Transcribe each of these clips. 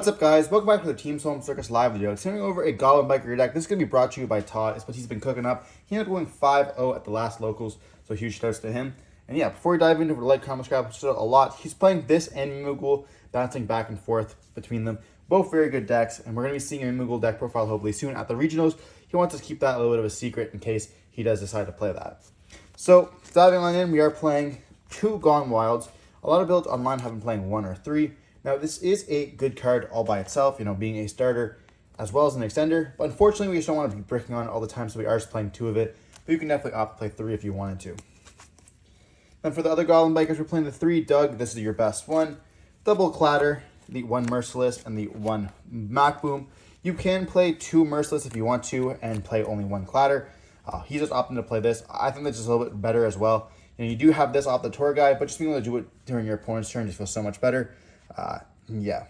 What's up, guys? Welcome back to the Team Solemn Circus live video. It's going over a Goblin Biker deck. This is going to be brought to you by Todd. It's what he's been cooking up. He ended up going 5-0 at the last locals, so huge shouts to him. And yeah, before we dive into the like, comment, subscribe, which is a lot, he's playing this and Moogle, bouncing back and forth between them. Both very good decks, and we're going to be seeing a Moogle deck profile hopefully soon at the regionals. He wants us to keep that a little bit of a secret in case he does decide to play that. So, diving on in, we are playing 2 Gone Wilds. A lot of builds online have been playing 1 or 3. Now, this is a good card all by itself, you know, being a starter as well as an extender. But unfortunately, we just don't want to be bricking on it all the time, so we are just playing 2 of it. But you can definitely opt to play 3 if you wanted to. Then for the other Goblin Bikers, we're playing the 3 Doug. This is your best one. Double Clatter, the 1 Merciless, and the 1 Mac Boom. You can play 2 Merciless if you want to and play only 1 Clatter. He's just opting to play this. I think that's just a little bit better as well. You know, you do have this off the tour guide, but just being able to do it during your opponent's turn just feels so much better. Yeah.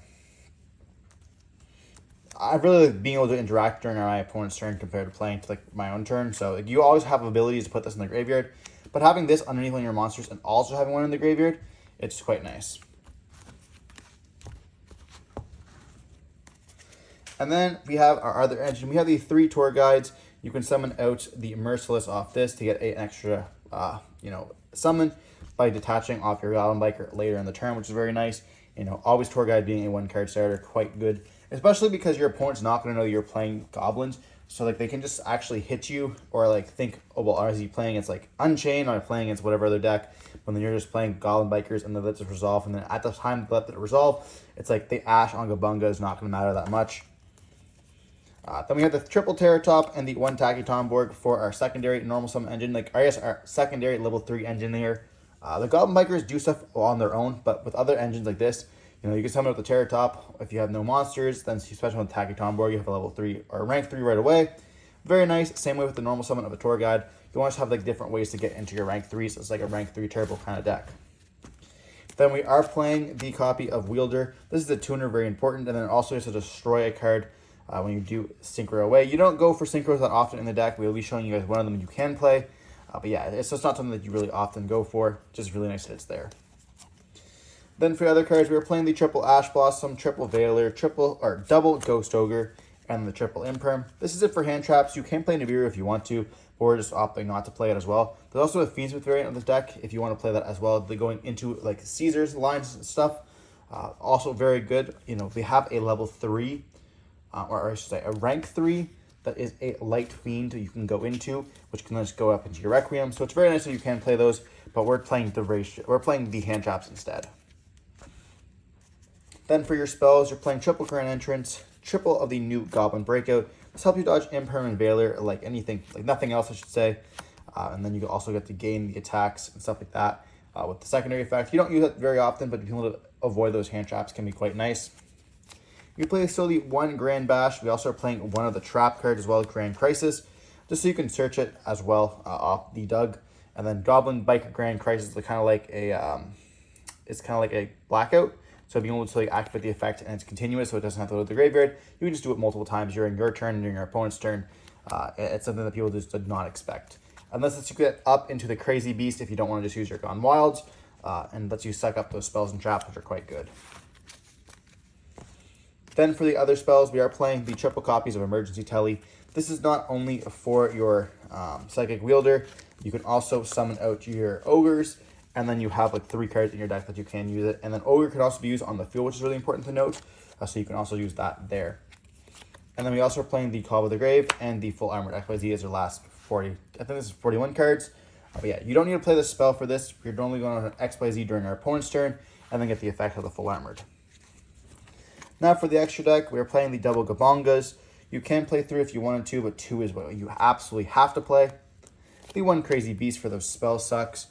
I really like being able to interact during my opponent's turn compared to playing to like my own turn. So like, you always have abilities to put this in the graveyard, but having this underneath on your monsters and also having one in the graveyard, it's quite nice. And then we have our other engine. We have the 3 tour guides. You can summon out the Merciless off this to get an extra, summon by detaching off your Goblin Biker later in the turn, which is very nice. You know, always tour guide being a 1-card starter, quite good, especially because your opponent's not going to know you're playing goblins, so like they can just actually hit you or like think, oh well, is he playing against like Unchained or playing against whatever other deck, when then you're just playing Goblin Bikers and then let it resolve, and then at the time they let it resolve, it's like the Ash on Gabunga is not going to matter that much. Then we have the triple Terratop and the 1 Tacky Tomborg for our secondary normal summon engine, like I guess our secondary level 3 engine here. The Goblin Bikers do stuff on their own, but with other engines like this, you know, you can summon with the Terratop. If you have no monsters, then especially with Tacky Tomborg, you have a level 3 or rank 3 right away. Very nice. Same way with the normal summon of a tour guide. You want to have like different ways to get into your rank 3s. So it's like a rank 3 turbo kind of deck. Then we are playing the copy of Wielder. This is the tuner, very important, and then also is to destroy a card when you do synchro away. You don't go for synchros that often in the deck. We'll be showing you guys one of them you can play. But yeah, it's just not something that you really often go for. Just really nice that it's there. Then for the other cards, we were playing the triple Ash Blossom, triple Veiler, double Ghost Ogre, and the triple Imperm. This is it for hand traps. You can play Nibiru if you want to, but we're just opting not to play it as well. There's also a Fiendsmith variant of this deck if you want to play that as well. They're going into like Caesar's lines and stuff. Also very good. You know, they have a level 3, or I should say a rank 3. That is a light fiend you can go into, which can just go up into your Requiem. So it's very nice that you can play those, but we're playing the hand traps instead. Then for your spells, you're playing triple Current Entrance, triple of the new Goblin Breakout. This helps you dodge Imperm and Veiler like anything, like nothing else I should say. And then you also get to gain the attacks and stuff like that with the secondary effect. You don't use it very often, but being able to avoid those hand traps can be quite nice. You play still the 1 Grand Bash. We also are playing one of the trap cards as well, Grand Crisis, just so you can search it as well off the Doug. And then Goblin Biker Grand Crisis is kind of like a blackout. So being able to like activate the effect and it's continuous, so it doesn't have to go to the graveyard. You can just do it multiple times during your turn and during your opponent's turn. It's something that people just did not expect. Unless it's you get up into the Crazy Beast if you don't want to just use your Gone Wilds, and lets you suck up those spells and traps, which are quite good. Then for the other spells, we are playing the triple copies of Emergency Telly. This is not only for your Psychic Wielder, you can also summon out your Ogres, and then you have like 3 cards in your deck that you can use it. And then Ogre can also be used on the field, which is really important to note, so you can also use that there. And then we also are playing the Call of the Grave and the Full Armored XYZ as our last 40, I think this is 41 cards. But yeah, you don't need to play this spell for this. You're normally going on an XYZ during our opponent's turn, and then get the effect of the Full Armored. Now for the extra deck, we are playing the double Gabungas. You can play 3 if you wanted to, but 2 is what you absolutely have to play. The 1 Crazy Beast for those spell sucks.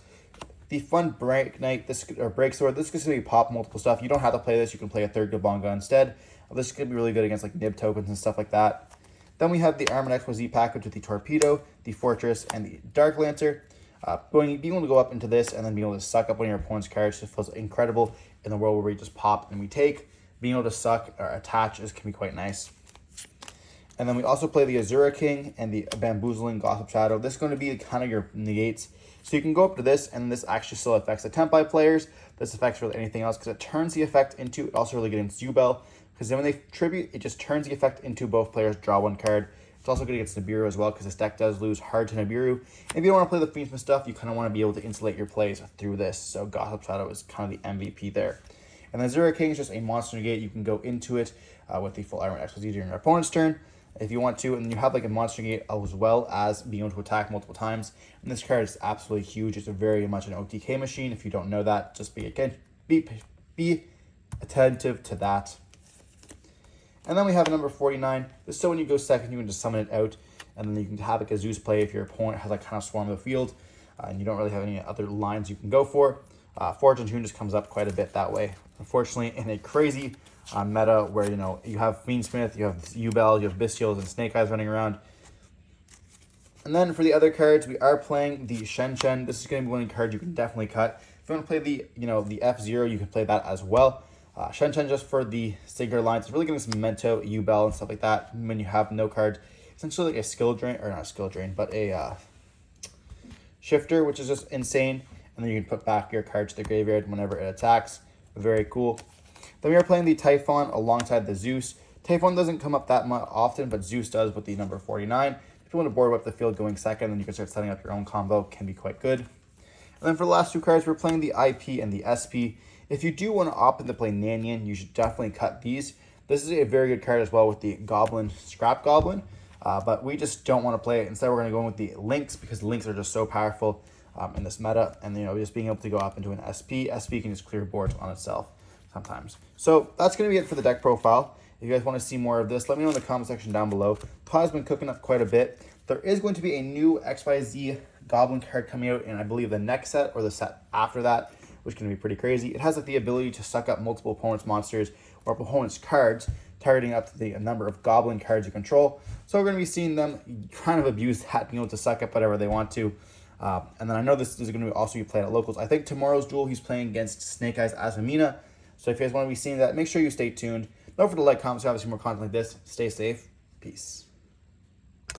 The fun Break Knight, Break Sword, this is going to be pop multiple stuff. You don't have to play this, you can play a 3rd Gabunga instead. This is going to be really good against like nib tokens and stuff like that. Then we have the Armored XYZ package with the Torpedo, the Fortress, and the Dark Lancer. Being able to go up into this and then being able to suck up one of your opponent's cards just feels incredible in the world where we just pop and we take. Being able to suck or attach can be quite nice. And then we also play the Azura King and the Bamboozling Gossip Shadow. This is going to be kind of your negates. So you can go up to this, and this actually still affects the Tempai players. This affects really anything else because it turns the effect into, it also really good in Zubel, because then when they tribute, it just turns the effect into both players draw 1 card. It's also good against Nibiru as well, because this deck does lose hard to Nibiru. If you don't want to play the Fiendsmith stuff, you kind of want to be able to insulate your plays through this. So Gossip Shadow is kind of the MVP there. And then Zero King is just a monster negate. You can go into it with the full Iron XYZ during your opponent's turn if you want to. And then you have like a monster negate as well as being able to attack multiple times. And this card is absolutely huge. It's very much an OTK machine. If you don't know that, just be attentive to that. And then we have a number 49. This is so when you go second, you can just summon it out, and then you can have like a Zeus play if your opponent has like kind of swarm the field, and you don't really have any other lines you can go for. Fortune Tune just comes up quite a bit that way. Unfortunately, in a crazy meta where you have Fiendsmith, you have U-Bell, you have Bestials, and Snake Eyes running around. And then for the other cards, we are playing the Shen Shen. This is going to be one card you can definitely cut. If you want to play the F-Zero, you can play that as well. Shen Shen just for the Sigger lines. It's really going to Memento, U-Bell, and stuff like that when you have no cards. Essentially like a skill drain, or not a skill drain, but a shifter, which is just insane. And then you can put back your card to the graveyard whenever it attacks. Very cool. Then we are playing the Typhon alongside the Zeus. Typhon doesn't come up that much often, but Zeus does with the number 49. If you want to board wipe the field going second, then you can start setting up your own combo. Can be quite good. And then for the last 2 cards, we're playing the IP and the SP. If you do want to opt in to play Nanyan, you should definitely cut these. This is a very good card as well with the Goblin, Scrap Goblin, but we just don't want to play it. Instead, we're going to go in with the Lynx, because the Lynx are just so powerful in this meta, and just being able to go up into an SP. SP can just clear boards on itself sometimes. So that's going to be it for the deck profile. If you guys want to see more of this, let me know in the comment section down below. Todd's been cooking up quite a bit. There is going to be a new XYZ Goblin card coming out in, I believe, the next set or the set after that, which is going to be pretty crazy. It has like the ability to suck up multiple opponents' monsters or opponents' cards, targeting up to the number of Goblin cards you control. So we're going to be seeing them kind of abuse that, being able to suck up whatever they want to. And then I know this is going to also be played at locals. I think tomorrow's duel he's playing against Snake Eyes Asmina. So if you guys want to be seeing that, make sure you stay tuned. Don't forget to like, comment, subscribe, see more content like this. Stay safe. Peace.